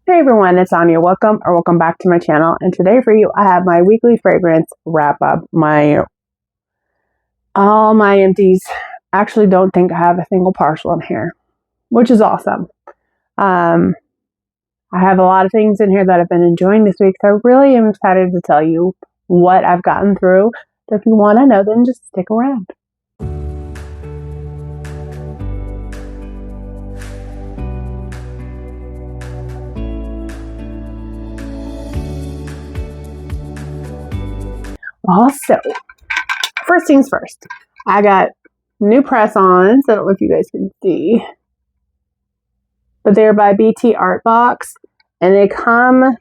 Hey everyone, it's Anya. Welcome back to my channel. And today for you, I have my weekly fragrance wrap up. All my empties. Actually, don't think I have a single partial in here, which is awesome. I have a lot of things in here that I've been enjoying this week, so I really am excited to tell you what I've gotten through. So if you want to know, then just stick around. Also, first things first, I got new press-ons. I don't know if you guys can see, but they're by BT Art Box, and they come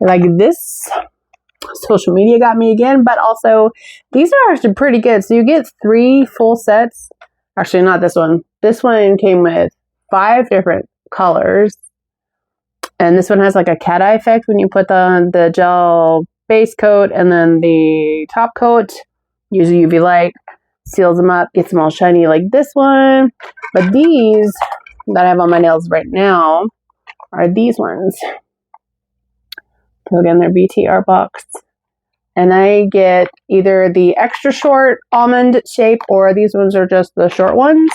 like this. Social media got me again, but also these are actually pretty good. So you get 3 full sets. Actually, not this one. This one came with 5 different colors, and this one has like a cat eye effect when you put the gel base coat, and then the top coat uses UV light, seals them up, gets them all shiny like this one. But these that I have on my nails right now are these ones. So again, they're BT Art Box, and I get either the extra short almond shape, or these ones are just the short ones.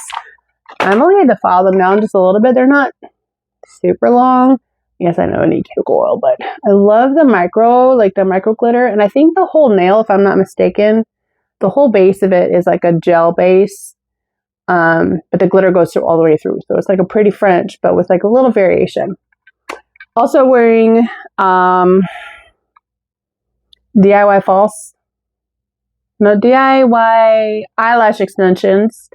I'm only going to file them down just a little bit. They're not super long. Yes, I know I need cuticle oil, but I love the micro glitter. And I think the whole nail, if I'm not mistaken, the whole base of it is like a gel base. But the glitter goes through all the way through. So it's like a pretty French, but with like a little variation. Also wearing DIY eyelash extensions.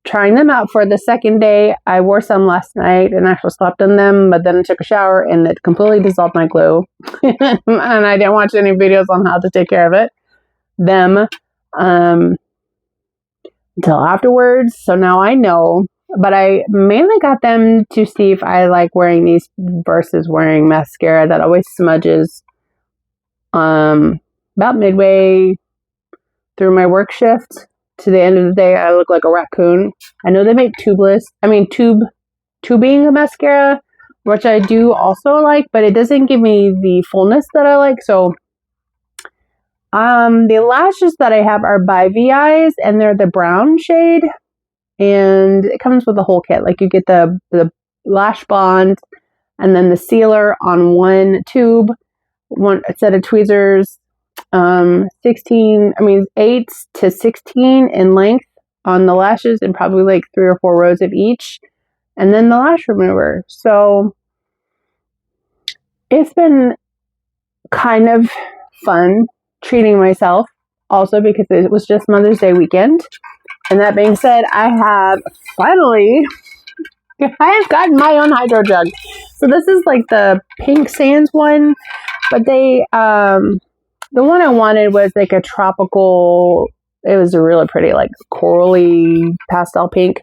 Trying them out for the second day. I wore some last night and actually slept in them, but then I took a shower and it completely dissolved my glue. And I didn't watch any videos on how to take care of it. Until afterwards. So now I know, but I mainly got them to see if I like wearing these versus wearing mascara that always smudges about midway through my work shift. To the end of the day, I look like a raccoon. I know they make tubing mascara, which I do also like, but it doesn't give me the fullness that I like. So, the lashes that I have are by VI's, and they're the brown shade, and it comes with a whole kit. Like you get the lash bond, and then the sealer on one tube, one set of tweezers. 8 to 16 in length on the lashes, and probably like 3 or 4 rows of each, and then the lash remover. So it's been kind of fun treating myself, also because it was just Mother's Day weekend. And that being said, I have gotten my own hydro jug. So this is like the Pink Sands one, but the one I wanted was like a tropical, it was a really pretty like corally pastel pink.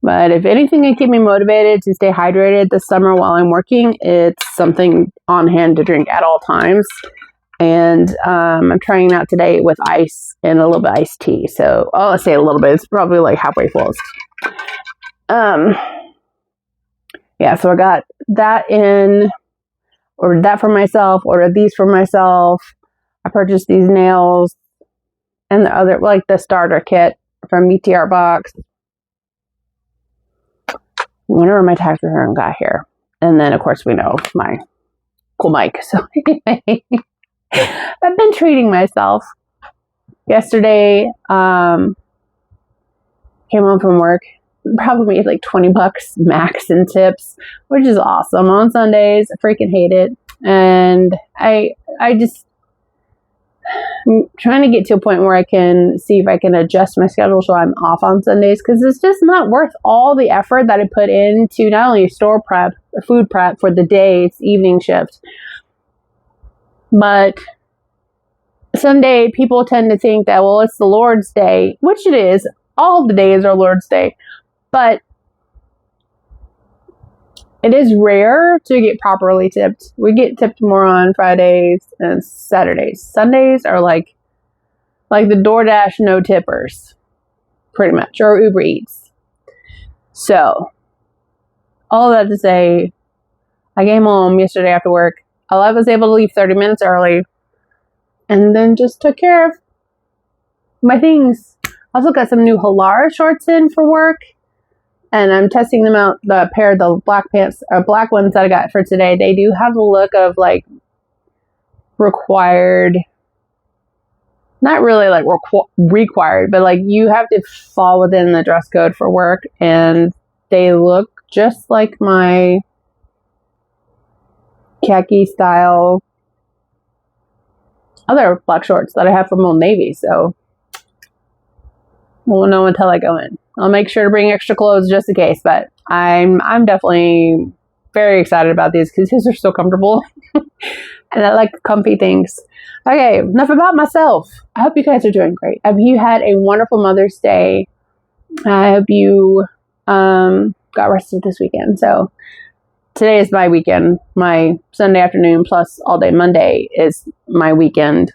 But if anything can keep me motivated to stay hydrated this summer while I'm working, it's something on hand to drink at all times. And I'm trying it out today with ice and a little bit of iced tea. So I'll say a little bit, it's probably like halfway full. Yeah, so I got that in. Ordered that for myself, ordered these for myself. I purchased these nails and the other, like the starter kit from BT Art Box. Whenever my tax return got here. And then, of course, we know my cool mic. So anyway, I've been treating myself. Yesterday, came home from work. Probably made like $20 max in tips, which is awesome. On Sundays, I freaking hate it. And I'm trying to get to a point where I can see if I can adjust my schedule so I'm off on Sundays, because it's just not worth all the effort that I put into not only food prep for the day, it's evening shift. But Sunday, people tend to think that, well, it's the Lord's Day, which it is. All the days are Lord's Day. But it is rare to get properly tipped. We get tipped more on Fridays and Saturdays. Sundays are like the DoorDash no tippers, pretty much, or Uber Eats. So, all that to say, I came home yesterday after work. I was able to leave 30 minutes early and then just took care of my things. I also got some new Halara shorts in for work, and I'm testing them out. The pair of the black pants, black ones that I got for today, they do have the look of like required, not really like required, but like you have to fall within the dress code for work, and they look just like my khaki style other black shorts that I have from Old Navy. So won't know until I go in. I'll make sure to bring extra clothes just in case, but I'm definitely very excited about these because these are so comfortable and I like comfy things. Okay, enough about myself. I hope you guys are doing great. I hope you had a wonderful Mother's Day. I hope you got rested this weekend. So today is my weekend. My Sunday afternoon plus all day Monday is my weekend.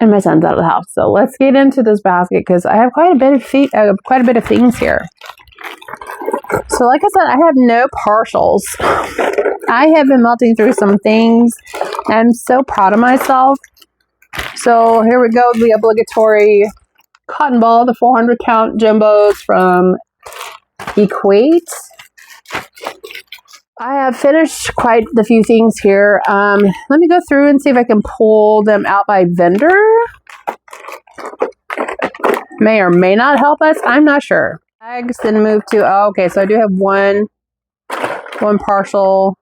And my son's out of the house. So let's get into this basket because I have quite a bit of things here. So like I said, I have no partials. I have been melting through some things. I'm so proud of myself. So here we go. The obligatory cotton ball, the 400 count jumbos from Equate. I have finished quite a few things here. Let me go through and see if I can pull them out by vendor. May or may not help us. I'm not sure. Bags then move to, okay, so I do have one partial,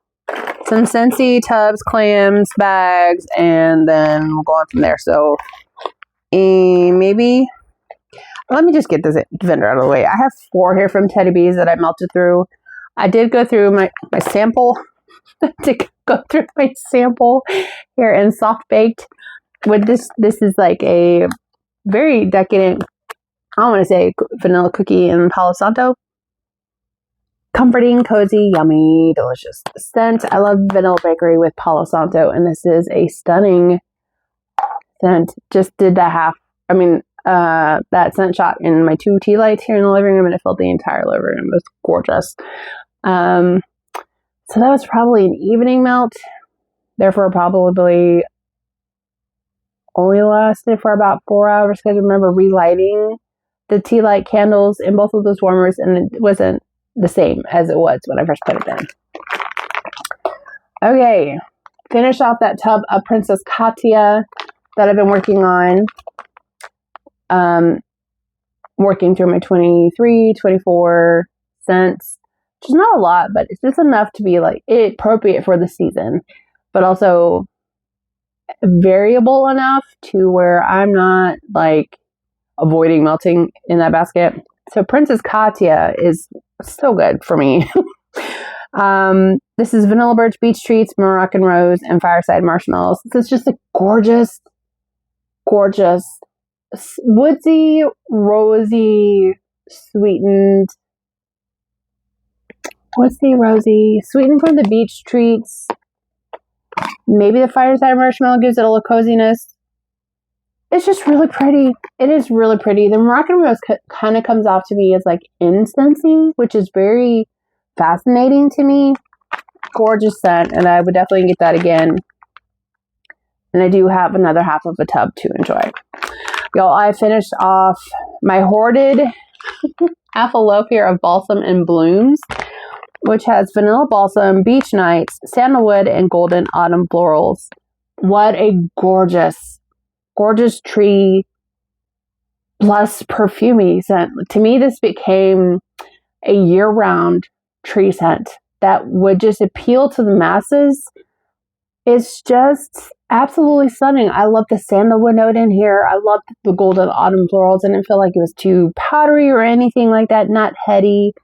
some Scentsy tubs, clams, bags, and then we'll go on from there. So maybe, let me just get this vendor out of the way. I have 4 here from Teddy Bees that I melted through. I did go through my sample. Here in Soft Baked. With this is like a very decadent, I want to say vanilla cookie and Palo Santo. Comforting, cozy, yummy, delicious scent. I love Vanilla Bakery with Palo Santo, and this is a stunning scent. Just did that that scent shot in my 2 tea lights here in the living room, and it filled the entire living room. It was gorgeous. So that was probably an evening melt. Therefore, probably only lasted for about 4 hours because I remember relighting the tea light candles in both of those warmers, and it wasn't the same as it was when I first put it in. Okay, finish off that tub of Princess Katia that I've been working on. Working through my 23, 24 cents, which is not a lot, but it's just enough to be like appropriate for the season, but also variable enough to where I'm not like avoiding melting in that basket. So Princess Katia is so good for me. This is Vanilla Birch, Beach Treats, Moroccan Rose, and Fireside Marshmallows. This is just a gorgeous, woodsy, rosy, sweetened. Sweetened from the Beach Treats. Maybe the Fireside Marshmallow gives it a little coziness. It's just really pretty. It is really pretty. The Moroccan Rose kind of comes off to me as like incensey, which is very fascinating to me. Gorgeous scent, and I would definitely get that again. And I do have another half of a tub to enjoy. Y'all, I finished off my hoarded half a loaf here of Balsam and Blooms, which has vanilla balsam, beach nights, sandalwood, and golden autumn florals. What a gorgeous tree plus perfumey scent. To me, this became a year-round tree scent that would just appeal to the masses. It's just absolutely stunning. I love the sandalwood note in here. I love the golden autumn florals. I didn't feel like it was too powdery or anything like that. Not heady.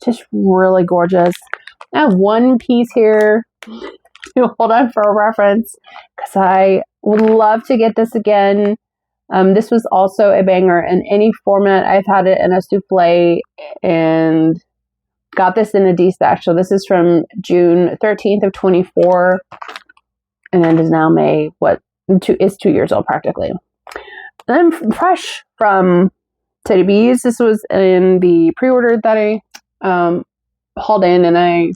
Just really gorgeous. I have one piece here. Hold on for a reference because I would love to get this again. This was also a banger in any format. I've had it in a souffle and got this in a D-stash. So this is from June 13th of 24. And it is now May, it's 2 years old practically. And then fresh from Teddy Bees. This was in the pre-order that I hauled in, and I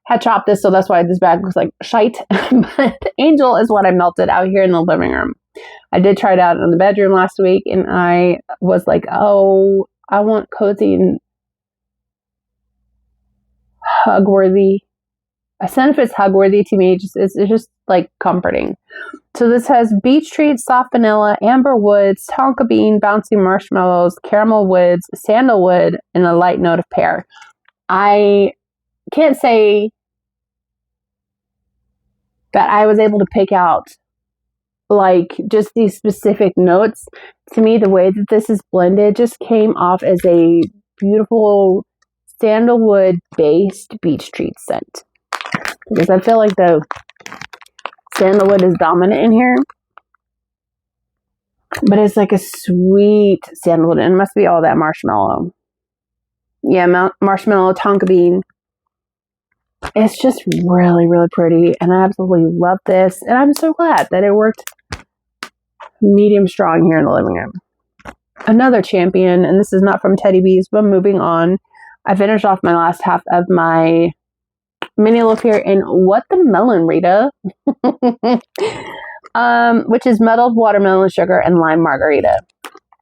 had chopped this, so that's why this bag looks like shite. But Angel is what I melted out here in the living room. I did try it out in the bedroom last week, and I was like, oh, I want cozy and hug-worthy. A scent if it's hug-worthy to me, it's just like comforting. So this has beech treat, soft vanilla, amber woods, tonka bean, bouncy marshmallows, caramel woods, sandalwood, and a light note of pear. I can't say that I was able to pick out like just these specific notes. To me, the way that this is blended just came off as a beautiful sandalwood based beech treat scent, because I feel like the sandalwood is dominant in here, but it's like a sweet sandalwood, and it must be all that marshmallow. Yeah, marshmallow, tonka bean. It's just really, really pretty, and I absolutely love this, and I'm so glad that it worked medium strong here in the living room. Another champion, and this is not from Teddy Bees, but moving on. I finished off my last half of my mini loaf here in What the Melon, Rita, which is muddled watermelon sugar and lime margarita.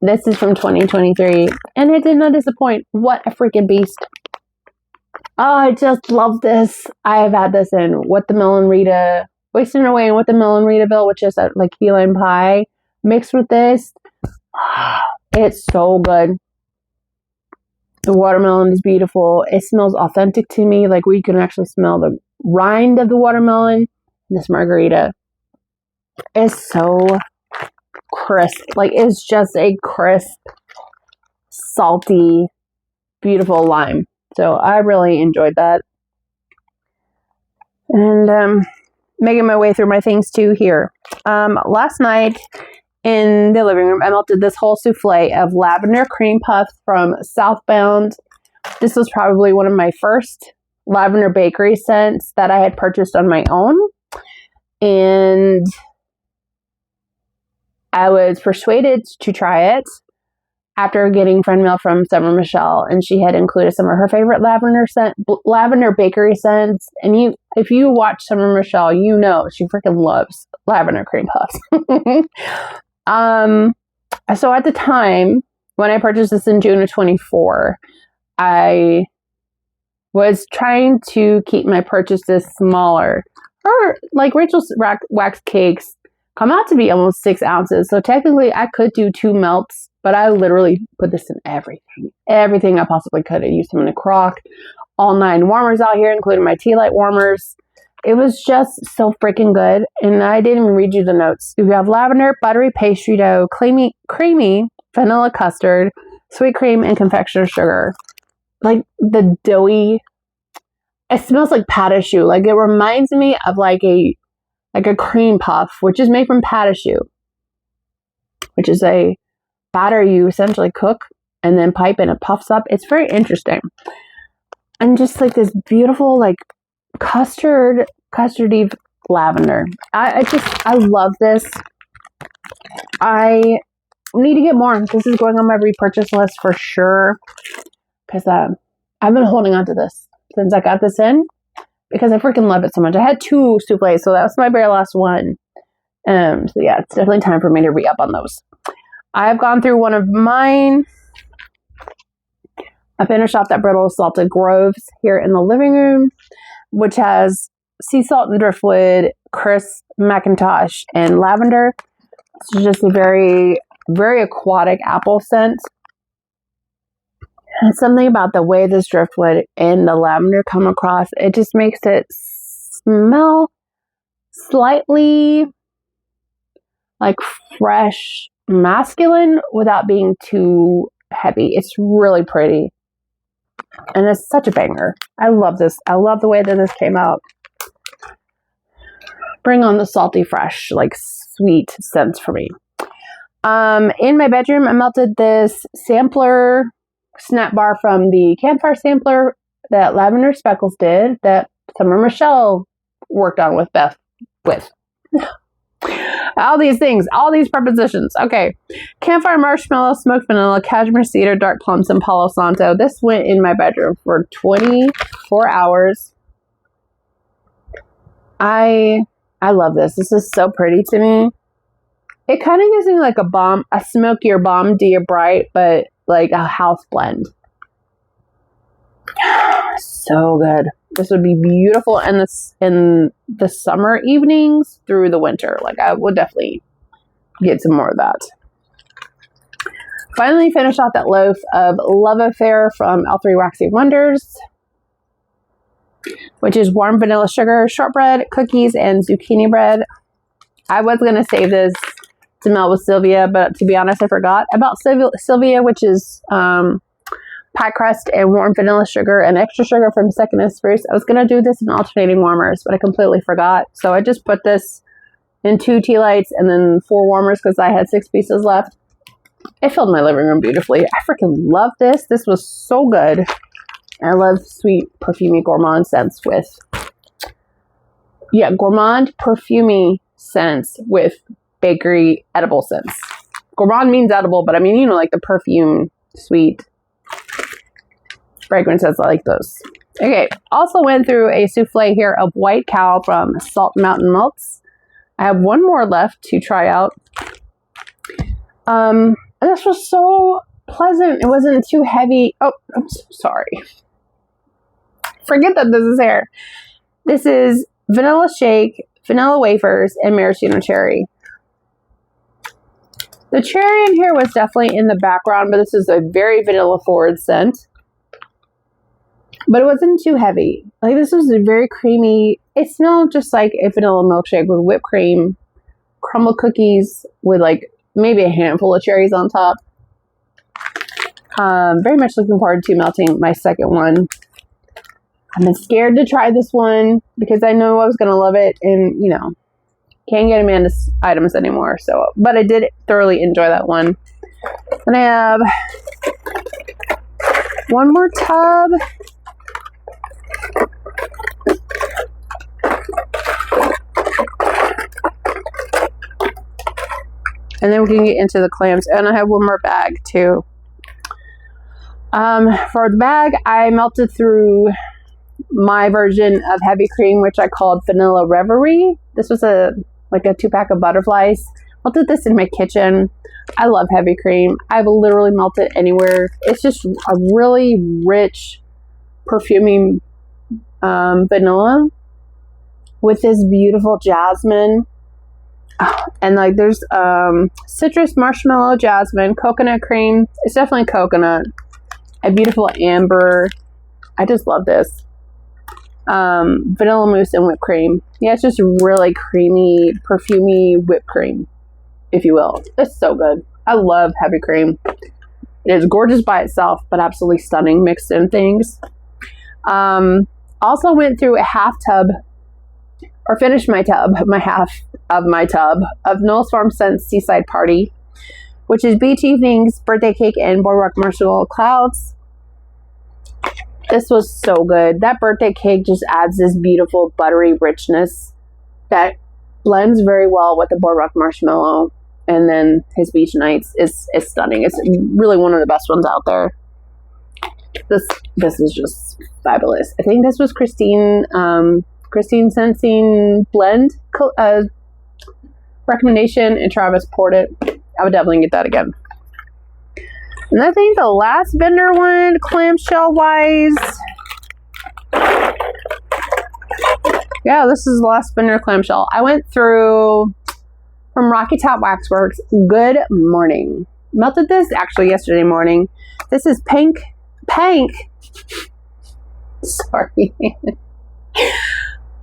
This is from 2023, and it did not disappoint. What a freaking beast. Oh, I just love this. I have had this in What the Melon Rita, Wasting Away in What the Melon Ritaville, which is like key lime pie mixed with this. It's so good. The watermelon is beautiful. It smells authentic to me. Like we can actually smell the rind of the watermelon. This margarita is so crisp. Like it's just a crisp, salty, beautiful lime. So I really enjoyed that. And making my way through my things too here. Last night in the living room, I melted this whole souffle of lavender cream puffs from Southbound. This was probably one of my first lavender bakery scents that I had purchased on my own. And I was persuaded to try it after getting friend mail from Summer Michelle, and she had included some of her favorite lavender bakery scents. And if you watch Summer Michelle, you know she freaking loves lavender cream puffs. So at the time when I purchased this in June of 24, I was trying to keep my purchases smaller. Her, like Rachel's wax cakes come out to be almost 6 ounces. So technically I could do 2 melts, but I literally put this in everything I possibly could. I used them in a crock, all 9 warmers out here, including my tea light warmers. It was just so freaking good. And I didn't even read you the notes. You have lavender, buttery pastry dough, creamy vanilla custard, sweet cream, and confectioner's sugar. Like the doughy, it smells like pâte choux. Like it reminds me of like a cream puff, which is made from pâte choux, which is a batter you essentially cook and then pipe and it puffs up. It's very interesting. And just like this beautiful like custardy lavender. I love this. I need to get more. This is going on my repurchase list for sure, because I've been holding on to this since I got this in, because I freaking love it so much. I had 2 souffles, so that was my very last one. So yeah, it's definitely time for me to re-up on those. I've gone through one of mine. I finished off that brittle salted groves here in the living room, which has sea salt and driftwood, crisp Macintosh, and lavender. It's just a very, very aquatic apple scent. And something about the way this driftwood and the lavender come across, it just makes it smell slightly like fresh, masculine without being too heavy. It's really pretty. And it's such a banger. I love this. I love the way that this came out. Bring on the salty, fresh, like sweet scents for me. In my bedroom, I melted this sampler snap bar from the Campfire sampler that Lavender Speckles did, that Summer Michelle worked on with Beth with. All these things, all these prepositions. Okay. Campfire marshmallow, smoked vanilla, cashmere cedar, dark plums, and Palo Santo. This went in my bedroom for 24 hours. I love this. This is so pretty to me. It kind of gives me like a smokier Bomb Dia Bright, but like a house blend. So good. This would be beautiful in the summer evenings through the winter. Like I would definitely get some more of that. Finally finished off that loaf of Love Affair from L3 Waxy Wonders, which is warm vanilla sugar, shortbread, cookies, and zucchini bread. I was going to save this to melt with Sylvia, but to be honest, I forgot about Sylvia, which is pie crust and warm vanilla sugar and extra sugar from Second and Spruce. I was going to do this in alternating warmers, but I completely forgot. So I just put this in 2 tea lights and then 4 warmers because I had 6 pieces left. It filled my living room beautifully. I freaking love this. This was so good. I love sweet, perfumey gourmand scents with, gourmand perfumey scents with bakery edible scents. Gourmand means edible, but I mean, like the perfume, sweet fragrances. I like those. Okay, also went through a souffle here of White Cow from Salt Mountain Malts. I have one more left to try out. This was so pleasant. It wasn't too heavy. Oh, I'm so sorry. Forget that this is hair. This is vanilla shake, vanilla wafers, and maraschino cherry. The cherry in here was definitely in the background, but this is a very vanilla forward scent. But it wasn't too heavy. Like this was a very creamy. It smelled just like a vanilla milkshake with whipped cream, crumbled cookies with like maybe a handful of cherries on top. Very much looking forward to melting my second one. I've been scared to try this one because I know I was going to love it, and can't get Amanda's items anymore. So, but I did thoroughly enjoy that one. And I have one more tub. And then we can get into the clams. And I have one more bag too. For the bag, I melted through my version of heavy cream, which I called Vanilla Reverie. This was a 2-pack of butterflies. Melted this in my kitchen. I love heavy cream. I've literally melted anywhere. It's just a really rich, perfuming vanilla with this beautiful jasmine. And like there's citrus, marshmallow, jasmine, coconut cream. It's definitely coconut. A beautiful amber. I just love this. Vanilla mousse and whipped cream. Yeah, it's just really creamy, perfumey whipped cream, if you will. It's so good. I love heavy cream. It is gorgeous by itself, but absolutely stunning mixed in things. Also went through a half tub, or finished my half of my tub of Knowles Farm Scents Seaside Party, which is beach evenings, birthday cake, and boardwalk marshmallow clouds. This was so good. That birthday cake just adds this beautiful buttery richness that blends very well with the boardwalk marshmallow. And then his beach nights is stunning. It's really one of the best ones out there. This is just fabulous. I think this was Christine Sensing blend recommendation, and Travis poured it. I would definitely get that again. And I think the last vendor one, clamshell wise. Yeah, this is the last vendor clamshell. I went through from Rocky Top Waxworks. Good morning. Melted this actually yesterday morning. This is pink. Sorry.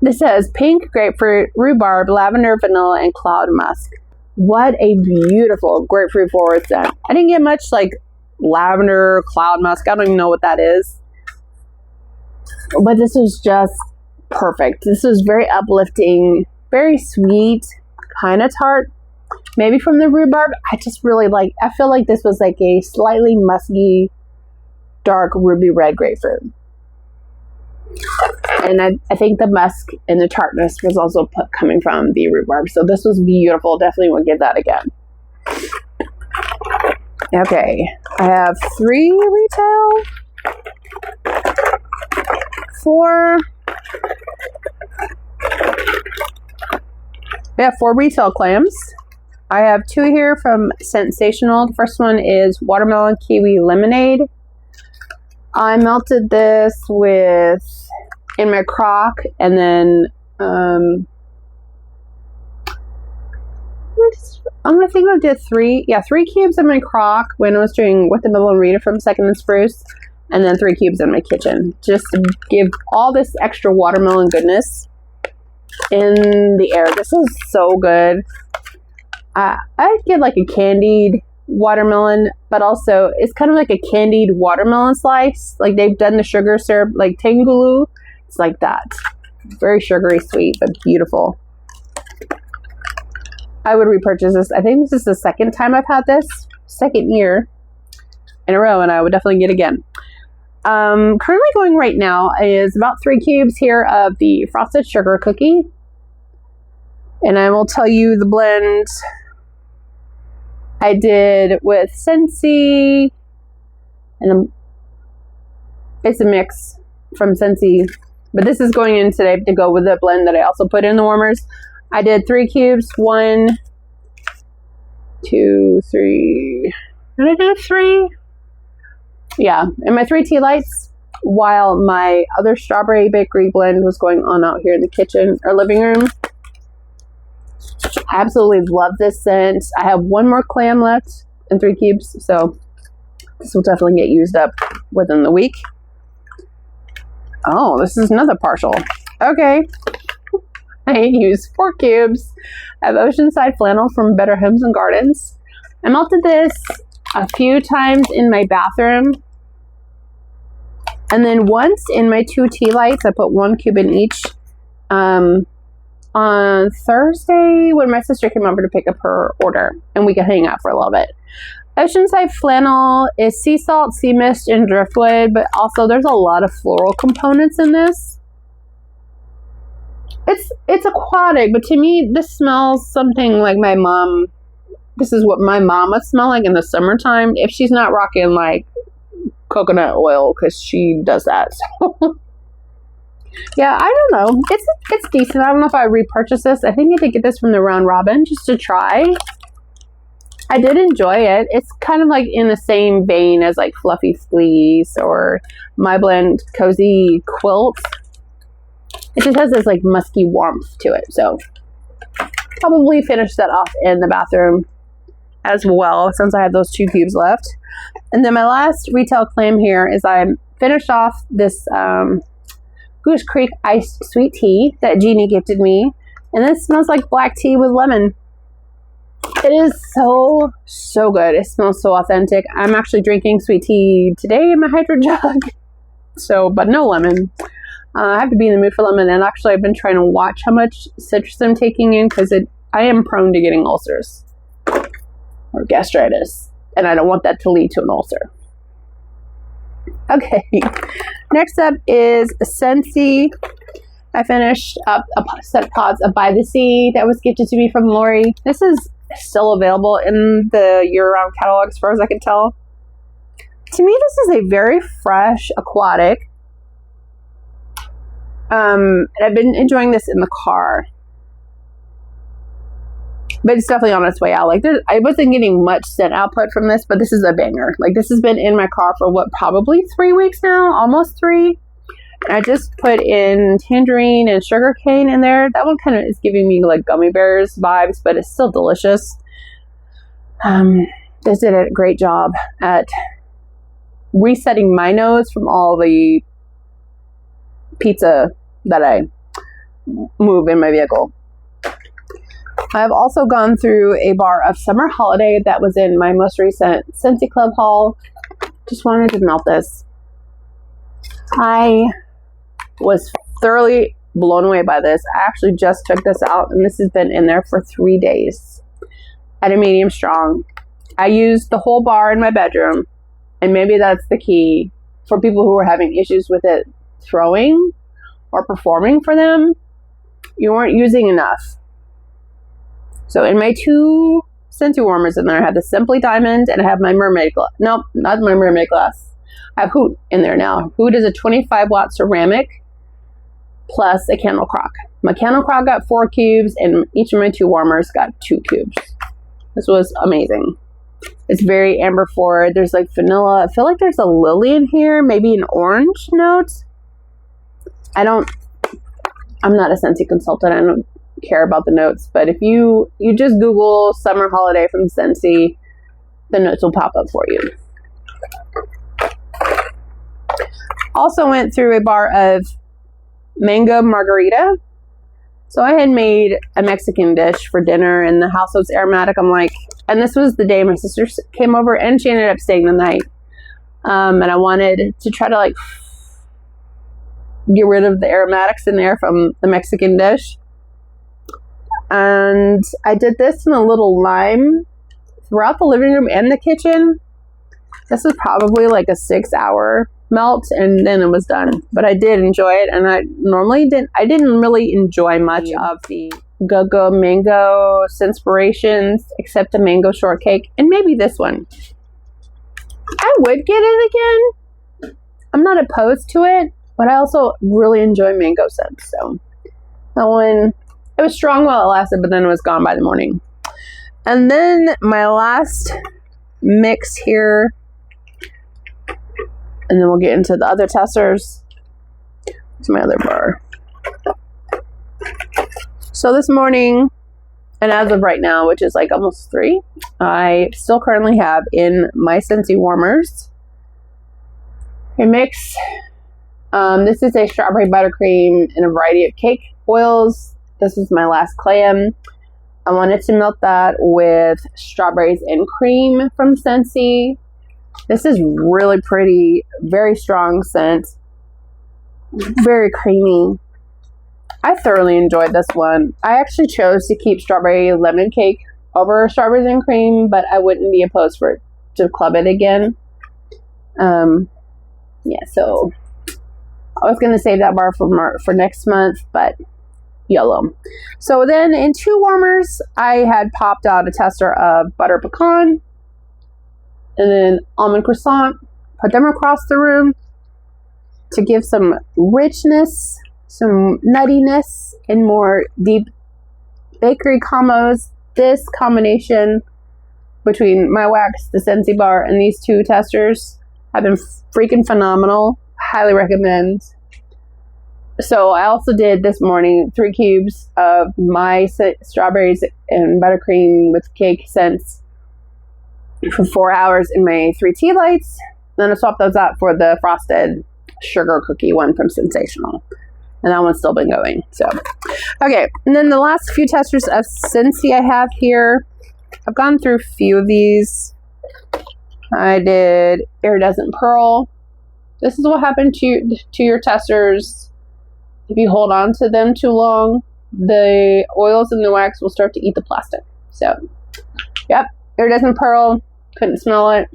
This says pink, grapefruit, rhubarb, lavender, vanilla, and cloud musk. What a beautiful grapefruit forward scent. I didn't get much like lavender, cloud musk. I don't even know what that is. But this was just perfect. This was very uplifting, very sweet, kind of tart. Maybe from the rhubarb. I feel like this was like a slightly musky, dark ruby red grapefruit. And I think the musk and the tartness was also coming from the rhubarb. So this was beautiful. Definitely would get that again. Okay. I have 3 retail. 4. We have 4 retail clams. I have 2 here from Sensational. The first one is watermelon kiwi lemonade. I melted this in my crock, and then I'm gonna think I did 3 cubes in my crock when I was doing With the Middle and Rita from Second and Spruce, and then 3 cubes in my kitchen, just to give all this extra watermelon goodness in the air. This is so good. I get like a candied watermelon, but also it's kind of like a candied watermelon slice. Like they've done the sugar syrup, like Tangulu. It's like that. Very sugary sweet, but beautiful. I would repurchase this. I think this is the second time I've had this. Second year in a row, and I would definitely get again. Currently going right now is about 3 cubes here of the frosted sugar cookie. And I will tell you the blend I did with Scentsy, and it's a mix from Scentsy, but this is going in today to go with the blend that I also put in the warmers. I did 3 cubes, 1, 2, 3. Did I do 3? Yeah, and my 3 tea lights, while my other strawberry bakery blend was going on out here in the kitchen or living room. I absolutely love this scent. I have 1 more clam left in 3 cubes, so this will definitely get used up within the week. Oh, this is another partial. Okay. I used 4 cubes of Oceanside flannel from Better Homes and Gardens. I melted this a few times in my bathroom. And then once in my 2 tea lights, I put 1 cube in each. On Thursday, when my sister came over to pick up her order, and we could hang out for a little bit. Oceanside flannel is sea salt, sea mist, and driftwood, but also there's a lot of floral components in this. It's aquatic, but to me, this smells something like my mom. This is what my mom would smell like in the summertime if she's not rocking like coconut oil, because she does that. So. Yeah, I don't know. It's decent. I don't know if I repurchase this. I think I did get this from the Round Robin just to try. I did enjoy it. It's kind of like in the same vein as like Fluffy Fleece or My Blend Cozy Quilt. It just has this like musky warmth to it. So probably finish that off in the bathroom as well, since I have those 2 cubes left. And then my last retail claim here is I finished off this Goose Creek iced sweet tea that Jeannie gifted me, and this smells like black tea with lemon. It is so good. It smells so authentic. I'm actually drinking sweet tea today in my hydro jug, but no lemon. I have to be in the mood for lemon, and actually I've been trying to watch how much citrus I'm taking in, because I am prone to getting ulcers or gastritis, and I don't want that to lead to an ulcer. Okay, next up is Scentsy. I finished up a set of pods of By the Sea that was gifted to me from Lori. This is still available in the year-round catalog as far as I can tell. To me, this is a very fresh aquatic. And I've been enjoying this in the car. But it's definitely on its way out. Like, I wasn't getting much scent output from this, but this is a banger. Like, this has been in my car for probably 3 weeks now, almost 3. And I just put in tangerine and sugar cane in there. That one kind of is giving me like gummy bears vibes, but it's still delicious. This did a great job at resetting my nose from all the pizza that I move in my vehicle. I've also gone through a bar of Summer Holiday that was in my most recent Scentsy Club haul. Just wanted to melt this. I was thoroughly blown away by this. I actually just took this out, and this has been in there for 3 days at a medium strong. I used the whole bar in my bedroom, and maybe that's the key for people who are having issues with it throwing or performing for them. You weren't using enough. So in my 2 Scentsy warmers in there, I have the Simply Diamond, and I have my mermaid glass. Nope, not my mermaid glass. I have Hoot in there now. Hoot is a 25 watt ceramic plus a candle crock. Mechanical Crock got 4 cubes, and each of my 2 warmers got 2 cubes. This was amazing. It's very amber forward. There's like vanilla. I feel like there's a lily in here, maybe an orange note. I'm not a Scentsy consultant. I don't care about the notes, but if you just Google summer holiday from Scentsy, the notes will pop up for you. Also went through a bar of mango margarita. So I had made a Mexican dish for dinner, and the house was aromatic. I'm like, and this was the day my sister came over, and she ended up staying the night. And I wanted to try to like get rid of the aromatics in there from the Mexican dish. And I did this in a little lime throughout the living room and the kitchen. This was probably like a 6-hour melt, and then it was done. But I did enjoy it, and I didn't really enjoy much of the Go-Go mango inspirations except the mango shortcake and maybe this one. I would get it again. I'm not opposed to it, but I also really enjoy mango scents. So that one, it was strong while it lasted, but then it was gone by the morning. And then my last mix here, and then we'll get into the other testers. It's my other bar. So this morning, and as of right now, which is like almost 3, I still currently have in my Scentsy warmers a mix. This is a strawberry buttercream and a variety of cake oils. This is my last clam. I wanted to melt that with strawberries and cream from Scentsy. This is really pretty, very strong scent, very creamy. I thoroughly enjoyed this one. I actually chose to keep strawberry lemon cake over strawberries and cream, but I wouldn't be opposed for it to club it again. Yeah, so I was going to save that bar for next month, but YOLO. So then in 2 warmers, I had popped out a tester of butter pecan and then almond croissant. Put them across the room to give some richness, some nuttiness, and more deep bakery combos. This combination between my wax, the Scentsy bar, and these 2 testers have been freaking phenomenal. Highly recommend. So I also did this morning 3 cubes of my strawberries and buttercream with cake scents for 4 hours in my 3 tea lights. Then I swapped those out for the frosted sugar cookie one from Sensational. And that one's still been going. So, okay. And then the last few testers of Scentsy I have here. I've gone through a few of these. I did Iridescent Pearl. This is what happened to your testers. If you hold on to them too long, the oils in the wax will start to eat the plastic. So, yep. Iridescent Pearl. Couldn't smell it.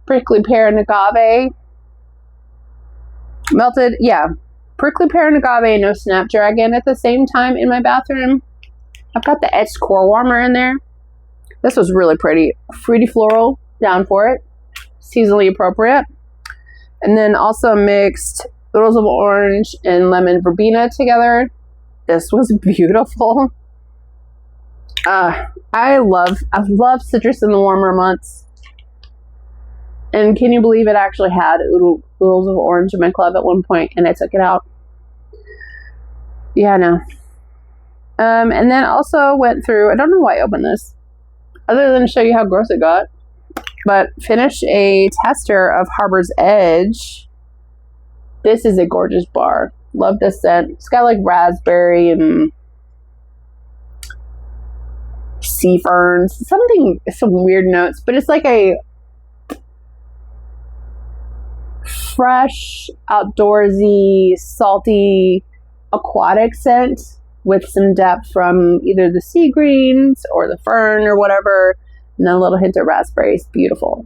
Prickly Pear and Agave. Melted, yeah. Prickly Pear and Agave and no Snapdragon at the same time in my bathroom. I've got the Etched Core Warmer in there. This was really pretty. Fruity Floral, down for it. Seasonally appropriate. And then also mixed Oodles of Orange and Lemon Verbena together. This was beautiful. I love citrus in the warmer months. And can you believe it actually had Oodles of Orange in my club at one point, and I took it out. Yeah, I know. And then also went through, I don't know why I opened this, other than to show you how gross it got, but finished a tester of Harbor's Edge. This is a gorgeous bar. Love this scent. It's got like raspberry and sea ferns, some weird notes, but it's like a fresh, outdoorsy, salty, aquatic scent with some depth from either the sea greens or the fern or whatever, and then a little hint of raspberries. Beautiful.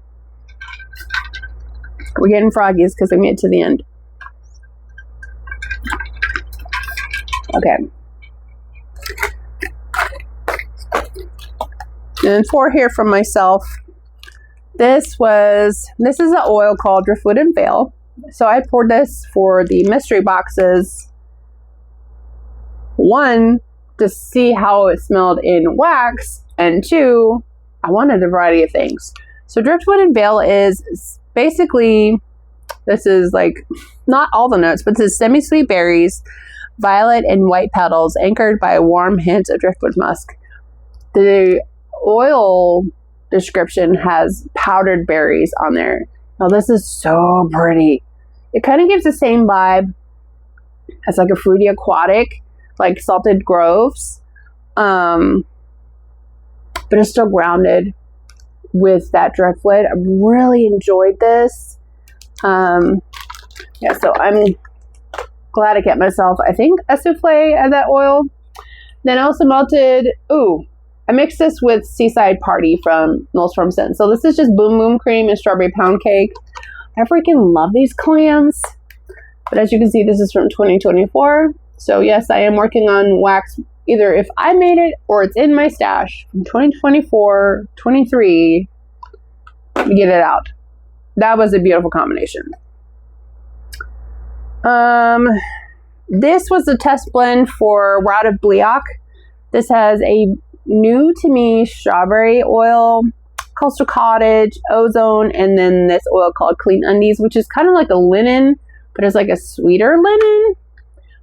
We're getting froggies because we made it to the end. Okay. And 4 here from myself. This is an oil called Driftwood and Vale. So I poured this for the mystery boxes one, to see how it smelled in wax, and two, I wanted a variety of things. So Driftwood and Veil is basically, this is like, not all the notes, but this is semi-sweet berries, violet and white petals, anchored by a warm hint of driftwood musk. The oil description has powdered berries on there. Now this is so pretty. It kind of gives the same vibe as like a fruity aquatic, like Salted Groves, but it's still grounded with that driftwood. I really enjoyed this. Yeah, so I'm glad I kept myself, I think, a souffle of that oil. Then I also melted, I mixed this with Seaside Party from Knowles Farm Scent. So this is just Boom Boom Cream and Strawberry Pound Cake. I freaking love these clams. But as you can see, this is from 2024. So yes, I am working on wax, either if I made it or it's in my stash from 2024, 23, to get it out. That was a beautiful combination. This was a test blend for We're Out of Bliac. This has a new to me strawberry oil, Coastal Cottage, Ozone, and then this oil called Clean Undies, which is kind of like a linen, but it's like a sweeter linen.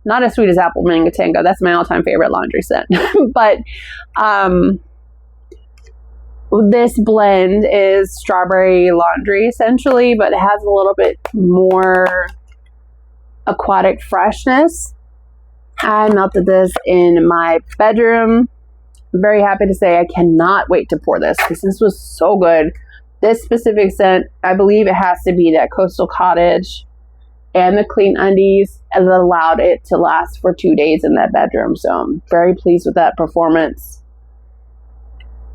Not as sweet as Apple Mango Tango. That's my all-time favorite laundry scent. But this blend is strawberry laundry essentially, but it has a little bit more aquatic freshness. I melted this in my bedroom. I'm very happy to say I cannot wait to pour this because this was so good. This specific scent, I believe it has to be that Coastal Cottage and the Clean Undies, and it allowed it to last for 2 days in that bedroom. So I'm very pleased with that performance.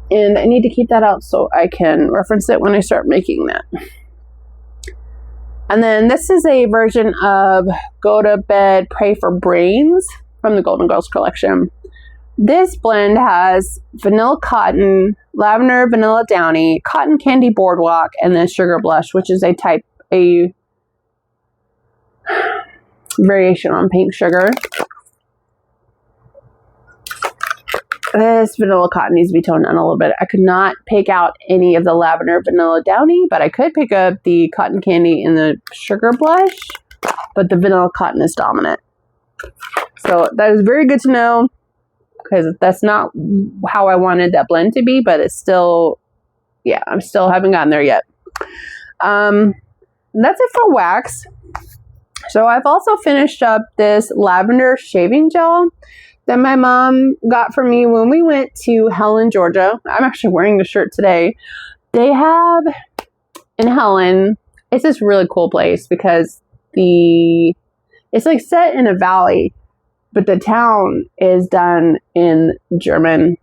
And I need to keep that out so I can reference it when I start making that. And then this is a version of Go to Bed, Pray for Brains from the Golden Girls collection. This blend has vanilla cotton, lavender vanilla downy, cotton candy boardwalk, and then sugar blush, which is a variation on pink sugar. This vanilla cotton needs to be toned down a little bit. I could not pick out any of the lavender vanilla downy, but I could pick up the cotton candy and the sugar blush, but the vanilla cotton is dominant. So that is very good to know, because that's not how I wanted that blend to be, but it's still, yeah, I'm still haven't gotten there yet. That's it for wax. So I've also finished up this lavender shaving gel that my mom got for me when we went to Helen, Georgia. I'm actually wearing the shirt today. They have in Helen, it's this really cool place because it's like set in a valley, but the town is done in German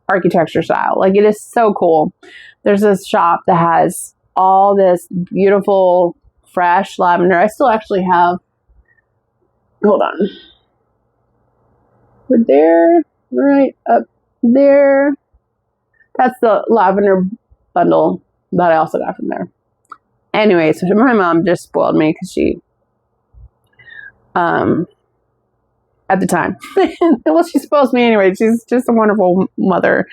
architecture style. Like, it is so cool. There's this shop that has all this beautiful fresh lavender. I still actually have, hold on. We're there, right up there. That's the lavender bundle that I also got from there. Anyway, so my mom just spoiled me because she, at the time, well, she spoils me anyway. She's just a wonderful mother.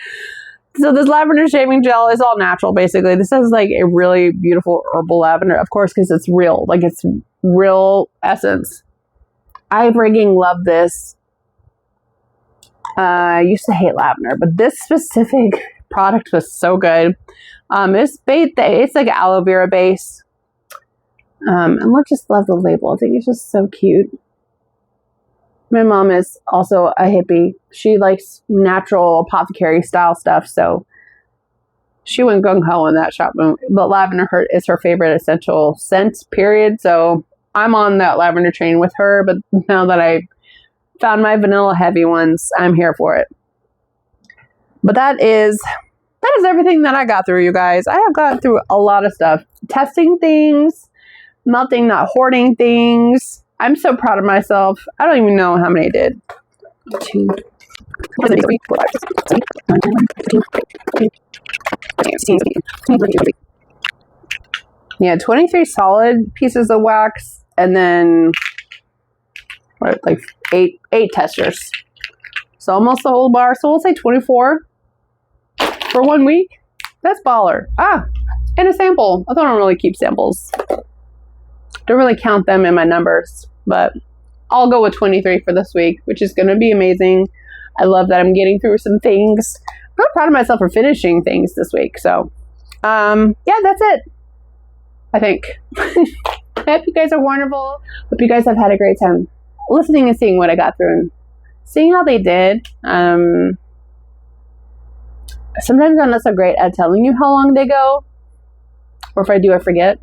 So this lavender shaving gel is all natural, basically. This is like a really beautiful herbal lavender, of course, because it's real. Like, it's real essence. I freaking love this. I used to hate lavender, but this specific product was so good. It's like an aloe vera base. And I just love the label. I think it's just so cute. My mom is also a hippie. She likes natural apothecary style stuff, so she went gung-ho in that shop. But lavender is her favorite essential scent, period. So I'm on that lavender train with her, but now that I found my vanilla heavy ones, I'm here for it. But that is everything that I got through, you guys. I have gotten through a lot of stuff. Testing things, melting, not hoarding things. I'm so proud of myself. I don't even know how many I did. 2, 3, 4, 5, 6, 7, 8, yeah, 23 solid pieces of wax, and then like eight testers. So almost the whole bar. So we'll say 24 for 1 week. That's baller. And a sample. I don't really keep samples. Don't really count them in my numbers, but I'll go with 23 for this week, which is going to be amazing. I love that I'm getting through some things. I'm really proud of myself for finishing things this week. So, yeah, that's it. I think. I hope you guys are wonderful. Hope you guys have had a great time listening and seeing what I got through and seeing how they did. Sometimes I'm not so great at telling you how long they go, or if I do, I forget.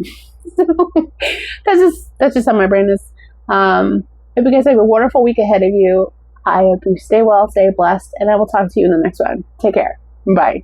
that's just how my brain is. Hope you guys have a wonderful week ahead of you. I hope you stay well, stay blessed, and I will talk to you in the next one. Take care. Bye.